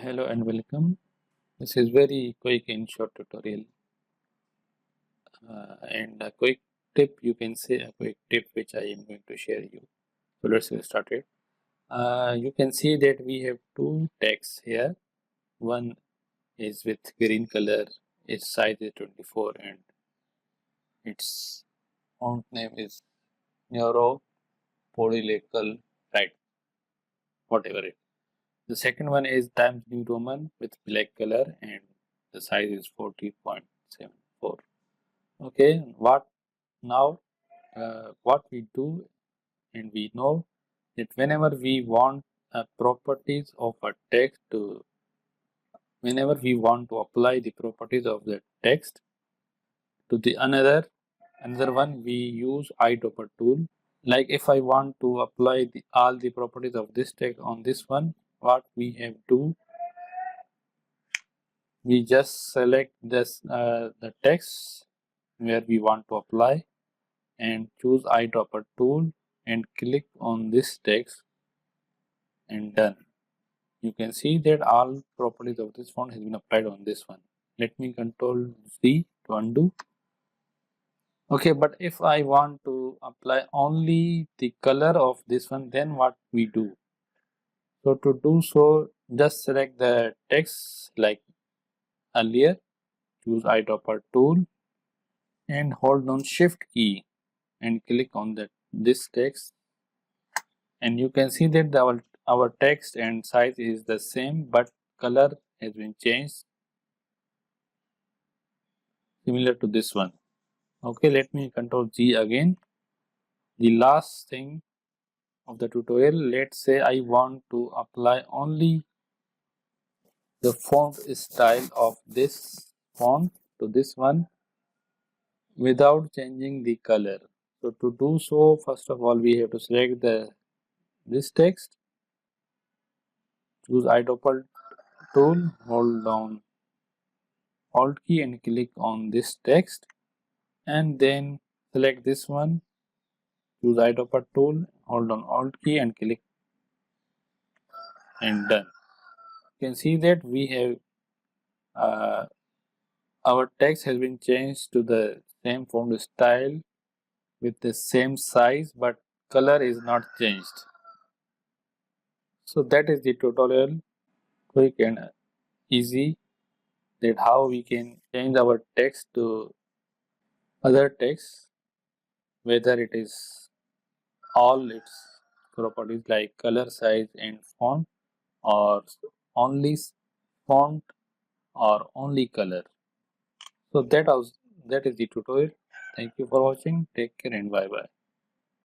Hello and welcome. This is very quick and short tutorial and a quick tip, you can say a quick tip which I am going to share you. So let's get started. You can see that we have two texts here. One is with green color, its size is 24 and its font name is Neuro Polylegal Right, whatever it. The second one is Times New Roman with black color and the size is 40.74. Okay, what now? What we do, and we know that whenever we want properties of a text to, whenever we want to apply the properties of the text to the another one, we use Eyedropper tool. Like if I want to apply all the properties of this text on this one, what we have to, we just select this the text where we want to apply and choose Eyedropper tool and click on this text and done. You can see that all properties of this font has been applied on this one. Let me Control Z to undo. Okay, but if I want to apply only the color of this one, then what we do? So to do so, just select the text like earlier, choose Eyedropper tool and hold down Shift key and click on this text, and you can see that our text and size is the same, but color has been changed similar to this one. Okay, let me Control G again. The last thing of the tutorial, let's say I want to apply only the font style of this font to this one without changing the color. So to do so, first of all we have to select this text, choose Eyedropper tool, hold down Alt key and click on this text, and then select this one, choose Eyedropper tool, hold on Alt key and click and done. You can see that we have our text has been changed to the same font style with the same size, but color is not changed. So that is the tutorial, quick and easy, that how we can change our text to other text, whether it is all its properties like color, size and font, or only font or only color. So that is the tutorial. Thank you for watching. Take care and bye bye.